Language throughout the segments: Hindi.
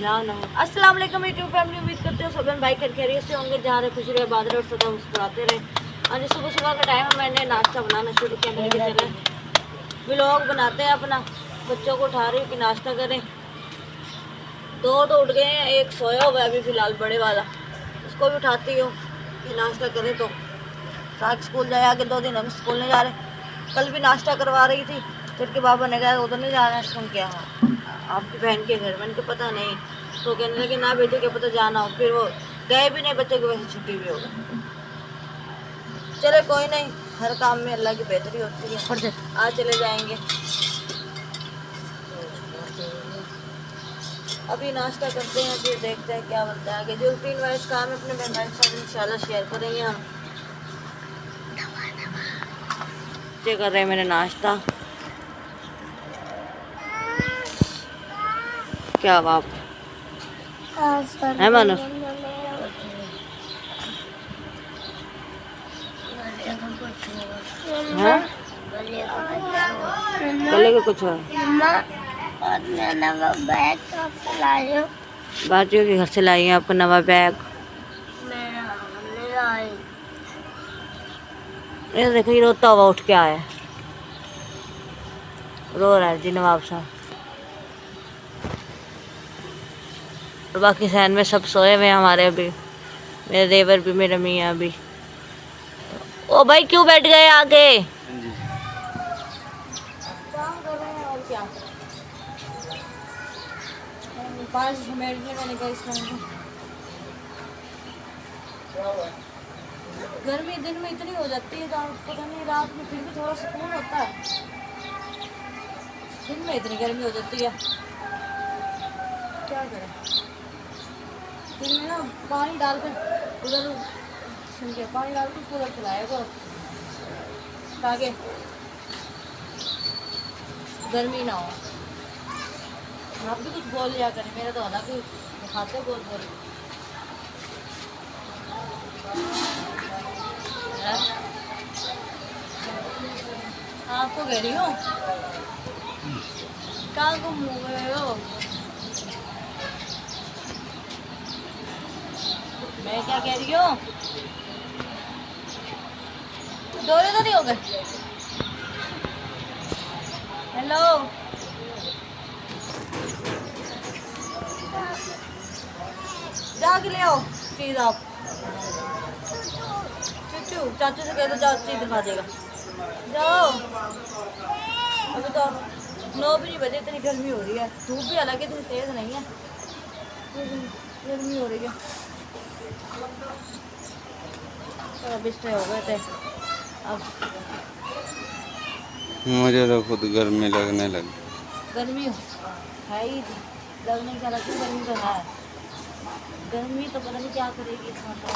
अस्सलाम वालेकुम यूट्यूब फैमिली, उम्मीद करते हो सब भाई खैरियत से होंगे। जहाँ रहे खुश रहे, बादल और सदा मुस्कुराते रहे। आज सुबह सुबह का टाइम है, मैंने नाश्ता बनाना शुरू किया। मैंने कहा चले व्लॉग बनाते हैं अपना। बच्चों को उठा रही हूँ कि नाश्ता करें। दो तो उठ गए हैं, एक सोया हुआ है अभी फ़िलहाल बड़े वाला, उसको भी उठाती हूँ कि नाश्ता करें तो ताकि स्कूल जाए। आगे 2 दिन हम स्कूल नहीं जा रहे। कल भी नाश्ता करवा रही थी, फिर के बाबा ने कहा उधर नहीं जा रहा है। सुन क्या आपकी बहन के घर, मैंने कहा पता नहीं। तो कहने लगे ना बेटे क्या पता जाना हो। फिर वो गए भी नहीं, बच्चों की वैसे छुट्टी भी हो गई। चले कोई नहीं, हर काम में अल्लाह की बेहतरी होती है। आज चले जाएंगे। अभी नाश्ता करते हैं, फिर देखते हैं क्या बनता है आगे। जो रूटीन वाइज काम है अपने बहन भाई के साथ इंशाल्लाह शेयर करेंगे हम। ये कर रहे हैं मैंने नाश्ता। क्या बाप है मानो, गले का कुछ है। बाजियों के घर से लाई है आपका नवा बैग। ये देखो, ये रोता हुआ उठ के आया, रो रहा है जी नवाब साहब। और बाकी सहन में सब सोए हुए हमारे। अभी मेरे देवर भी, मेरे मियाँ भी। ओ भाई क्यों बैठ गए आगे? और क्या 5 मिनट में मैंने कहा इसमें गर्मी दिन में इतनी हो जाती है, पता नहीं रात में फिर भी थोड़ा सुकून होता है। दिन में इतनी गर्मी हो जाती है, क्या करें। दिन में ना पानी डालकर उधर समझे, पानी डालकर कूलर चलाएगा ताकि गर्मी ना हो। आप भी कुछ बोल लिया करें, मेरा तो हालांकि दिखाते बोल बोल। आपको कह रही हूँ कहाँ गुम हो गए हो? मैं क्या कह रही हूँ, दौरे तो नहीं हो गए? हेलो, जाके ले आओ चीज आप। चुचू चाचू से कह दो, जाओ चीज दिखा देगा। जाओ, अभी तो 9 भी नहीं बजे, इतनी गर्मी हो रही है। धूप भी हालांकि इतनी तेज नहीं है, गर्मी हो रही है। तो बिस्तर हो गए थे अब। मुझे तो खुद गर्मी लगने लगी। गर्मी है ही थी, लगने का लगती, गर्मी तो है। गर्मी तो पता नहीं क्या करेगी इस मौसम।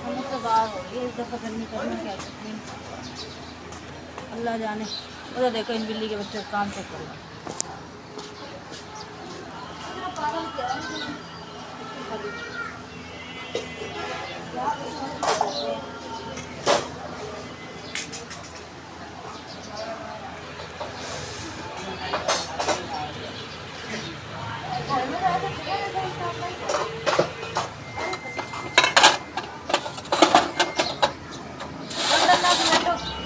समझ से बाहर हो रही है इस दफ़ा गर्मी, करना क्या करनी अल्लाह जाने। उधर देखो इन बिल्ली के बच्चे काम चेक करो।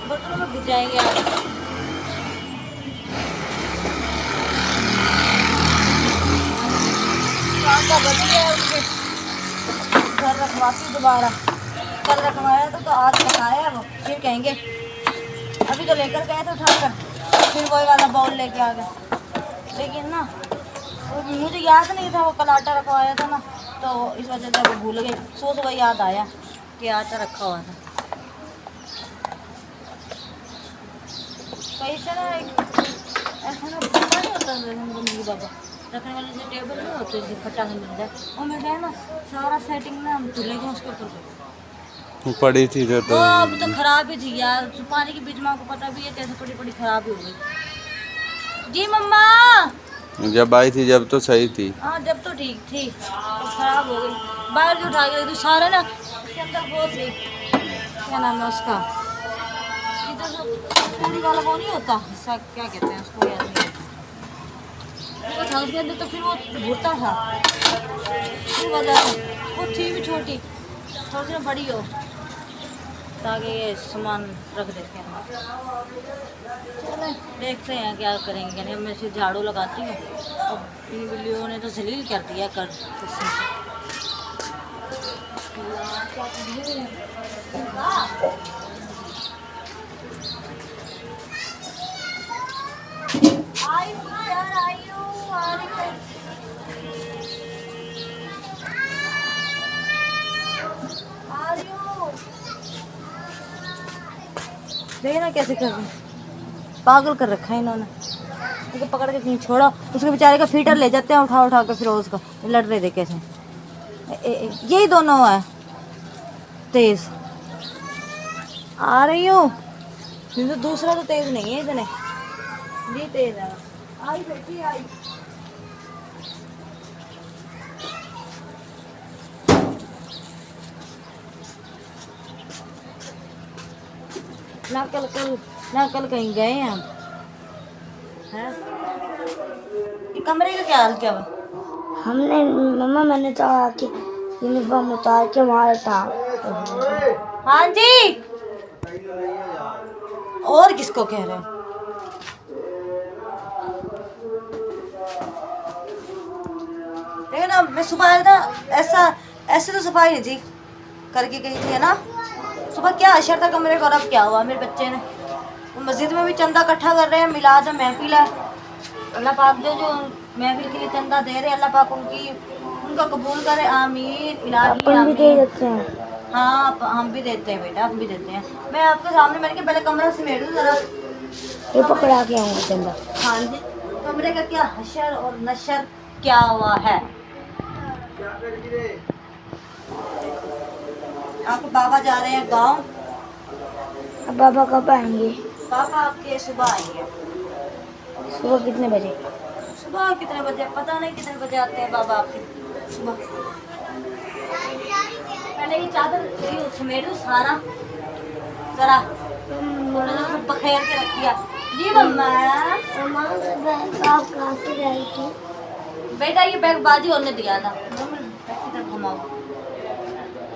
बर्तनों में घुस जाएंगे आप। का बच्चे उसके घर रखवाती दोबारा। कल रखवाया तो आज रखाया वो, फिर कहेंगे अभी तो लेकर गए थे उठाकर, फिर वही वाला बाउल लेके आ गए। लेकिन ना मुझे याद नहीं था वो कल आटा रखवाया था ना, तो इस वजह से वो भूल गए। सुबह याद आया कि आटा रखा हुआ था। कैसे ना ऐसा ना पता नहीं होता मेरी बाबा रखने वाले से टेबल नहीं होते जो फटा से मिल जाए। और मैं गया ना सारा सेटिंग ना हम चूल्हे के उसके ऊपर पड़ी थी जो तो अब तो खराब ही थी यार। पानी की बीच में आपको पता भी है कैसे पड़ी पड़ी खराब ही हो गई। जी मम्मा, जब आई थी जब तो सही थी। हाँ जब तो ठीक थी, तो खराब हो गई। बाहर जो उठा के तो सारा ना उसके अंदर वो थी, क्या नाम है उसका, इधर जो पूरी वाला वो नहीं होता, क्या कहते हैं उसको याद नहीं। वो था उसके अंदर, तो फिर वो घूरता था, इस वजह से वो थी भी छोटी, थोड़ी सी बड़ी हो ताकि ये सामान रख देते हैं। चलो देखते हैं क्या करेंगे, क्या नहीं। अब मैं सिर्फ झाड़ू लगाती हूँ। अब इन बिल्लियों ने तो जलील कर दिया कर कसम से। आई हूँ यार, आई हूँ, आ रही हूँ। आ रही हूँ। देखिए ना कैसे कर रहे हैं, पागल कर रखा है इन्होंने। उसको पकड़ के कहीं छोड़ा, उसके बेचारे का फीटर ले जाते हैं उठा उठा के, फिर उसका लड़ रहे थे कैसे। यही दोनों है तेज। आ रही हूँ, तो दूसरा तो तेज नहीं है इतने, ये तेज है। आई बेटी आई। ना कल कहीं गए हैं हम, हैं? ये कमरे का क्या हाल क्या हुआ? हमने मम्मा मैंने चाहा कि यूनिफॉर्म उतार के वहाँ टांग। हाँ जी। और किसको कह रहे हो? देखो ना, मैं सुबह आया था, ऐसे तो सफाई नहीं थी करके गई थी, है ना। सुबह क्या अशर था कमरे का, और अब क्या हुआ मेरे बच्चे ने। वो मस्जिद में भी चंदा इकट्ठा कर रहे हैं, मिलाद महफिल है। अल्लाह पाक जो जो महफिल के लिए चंदा दे रहे हैं, अल्लाह पाक उनका कबूल करे, आमीन इलाही अपन भी दे आमीन। देते हैं। हाँ हम भी देते हैं बेटा, हम भी देते हैं। मैं आपके सामने, मैंने कहा पहले कमरा समेट दूं जरा। ये पकड़ा के आऊँगा चंदा। हाँ जी, कमरे का क्या हशर और नशर क्या हुआ है। आपके बाबा जा रहे हैं गांव। अब बाबा कब आएंगे? पापा आपके सुबह आएंगे। सुबह कितने बजे? सुबह कितने बजे पता नहीं, कितने बजे आते हैं बाबा आपके सुबह। पहले ये चादर ये समेटो सारा जरा, थोड़ा सा बखेर के रखिए। जी मम्मा। आप कहाँ से गई थी? बेटा ये बैग बाजी होने दिया था, बैग की तरफ घुमाओ।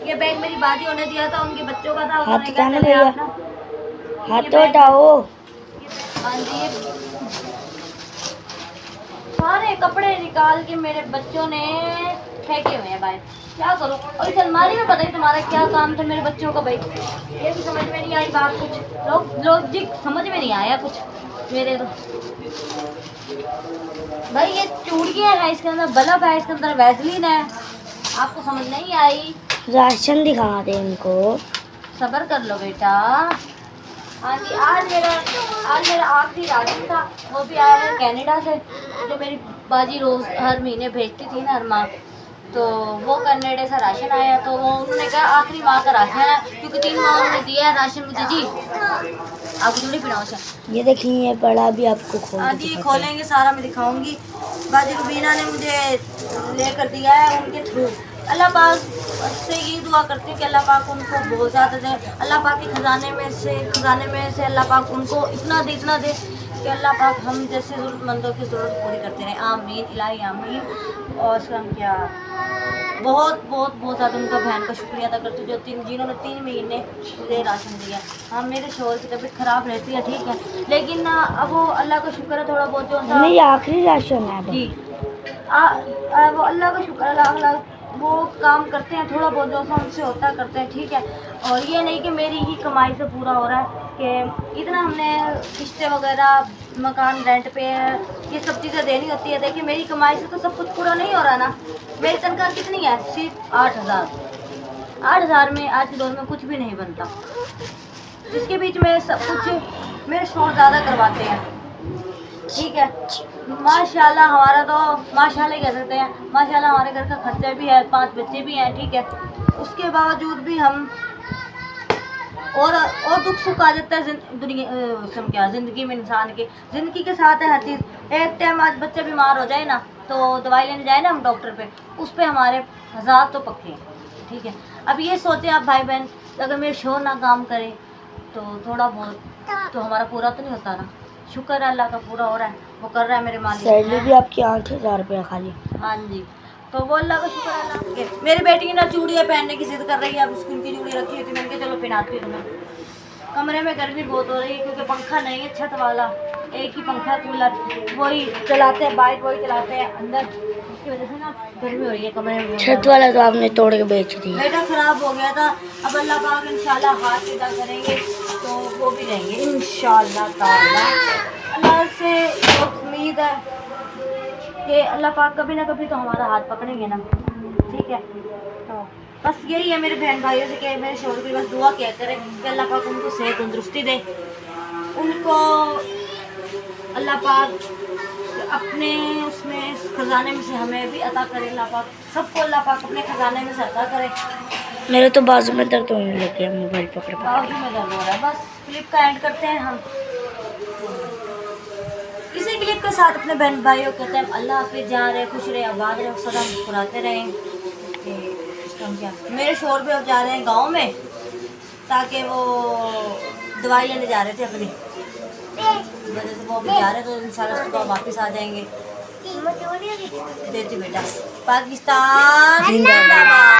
ये बैग मेरी बाजी होने दिया था, उनके बच्चों का था। हाथ उन्होंने कहा हटाना चले भैया। आप ना। हाथ ये तो बैग- हटाओ। हाँ जी, सारे कपड़े निकाल के मेरे बच्चों ने फेंके हुए हैं बाहर। क्या करूं? और इस अलमारी में पता नहीं तुम्हारा क्या काम था मेरे बच्चों का भाई। ये भी समझ में नहीं आई बात, कुछ लॉजिक समझ में नहीं आया कुछ मेरे तो। भाई ये चूड़ियाँ हैं, इसके अंदर बल्ब है, इसके अंदर वैसलीन है, आपको समझ नहीं आई। राशन दिखा दे इनको। सब्र कर लो बेटा। हाँ जी, आज मेरा आखिरी राशन था, वो भी आया है कनाडा से। जो मेरी बाजी रोज हर महीने भेजती थी ना, हर माह, तो वो कनाडा से राशन आया। तो वो उन्होंने कहा आखिरी माह का राशन है, क्योंकि 3 माह उन्होंने दिया है राशन मुझे। जी आपको थोड़ी पीना उसे। ये देखिए ये बड़ा भी आपको खोल हाँ के जी, दिखाते हैं। खोलेंगे सारा, मैं दिखाऊंगी। बाजी रुबीना ने मुझे लेकर दिया है उनके थ्रू। अल्लाह पाक से यही दुआ करती हूँ कि अल्लाह पाक उनको बहुत ज़्यादा दे। अल्लाह पाक के खजाने में से अल्लाह पाक उनको इतना दे कि अल्लाह पाक हम जैसे ज़रूरतमंदों की ज़रूरत पूरी करते रहें, आमीन इलाही आमीन। और उसका हम क्या बहुत बहुत बहुत ज़्यादा उनका बहन का शुक्रिया अदा करती हूँ, जिन्होंने 3 महीने मुझे राशन दिया। हाँ मेरे शोहर की तबीयत ख़राब रहती है, ठीक है, लेकिन अब वो अल्लाह का शुक्र है, थोड़ा बहुत जो था। नहीं, ये आखिरी राशन है अब। जी वो अल्लाह का शुक्र है, अल्लाह वो काम करते हैं, थोड़ा बहुत जो सा उनसे होता है करते हैं, ठीक है। और ये नहीं कि मेरी ही कमाई से पूरा हो रहा है, कि इतना हमने किस्तें वगैरह, मकान रेंट पे, ये सब चीज़ें देनी होती है। देखिए मेरी कमाई से तो सब कुछ पूरा नहीं हो रहा ना। मेरी तनख्वाह कितनी है? सिर्फ 8,000। 8,000 में आज के दौर में कुछ भी नहीं बनता। इसके बीच में सब कुछ मेरे शौहर ज़्यादा करवाते हैं, ठीक है। माशाल्लाह हमारा तो माशाल्लाह ही कह सकते हैं, माशाल्लाह हमारे घर का खर्चा भी है, 5 बच्चे भी हैं, ठीक है। उसके बावजूद भी हम और दुख सुख आ जाता है दुनिया ज़िंदगी में, इंसान के ज़िंदगी के साथ है हर चीज़। एक टाइम आज बच्चा बीमार हो जाए ना, तो दवाई लेने जाए ना हम डॉक्टर पे, उस पे हमारे 1000 तो पक्के हैं, ठीक है। अब ये सोचें आप भाई बहन, अगर मेरे शोहर ना काम करे तो थोड़ा बहुत तो हमारा पूरा तो नहीं होता ना। शुक्र है अल्लाह का पूरा हो रहा है, वो कर रहा है मेरे मालिक। सैलरी भी आपकी 8,000 रुपया खाली। हाँ जी, तो वो अल्लाह का शुक्र है अल्लाह के। मेरी बेटी की ना चूड़ियाँ पहनने की जिद कर रही है, अब उसकी उनकी चूड़ी रखी हुई थी, मैंने कहा चलो पहनाती हूँ तुम्हें। कमरे में गर्मी बहुत हो रही है क्योंकि पंखा नहीं है छत वाला, एक ही पंखा कूलर वही चलाते हैं, बाइक वही चलाते हैं अंदर, इसकी वजह से ना गर्मी हो रही है कमरे में। छत वाला तो आपने तोड़ के बेच दिया। बेटा खराब हो गया था, अब अल्लाह पाक इंशाल्लाह हाथ सीधा करेंगे तो वो भी रहेंगे इंशाल्लाह ताला। अल्लाह से बहुत उम्मीद है कि अल्लाह पाक कभी ना कभी तो हमारा हाथ पकड़ेंगे ना, ठीक है। तो बस यही है मेरे बहन भाइयों से कि मेरे शोहर की बस दुआ किया करें कि अल्लाह पाक उनको सेहत तंदुरुस्ती दे, उनको अल्लाह पाक अपने उसमें खजाने में से हमें भी अता करे, अल्लाह पाक सबको अल्लाह पाक अपने खजाने में से अता करे। मेरे तो बाजू में दर्द होने लग गया मोबाइल पकड़ पकड़। बाजू में दर्द हो रहा है। बस क्लिप का एंड करते हैं हम इसी क्लिप के साथ। अपने बहन भाइयों कहते हैं अल्लाह हाफिज़, जा रहे खुश रहे आबाद रहे सदा मुस्कुराते रहें। क्या मेरे शोर भी अब जा रहे हैं गांव में, ताकि वो दवाई लेने जा रहे थे अपनी वजह से, वो अभी जा रहे तो इंशाल्लाह सुबह वापस आ जाएंगे। देती बेटा, पाकिस्तान जिंदाबाद।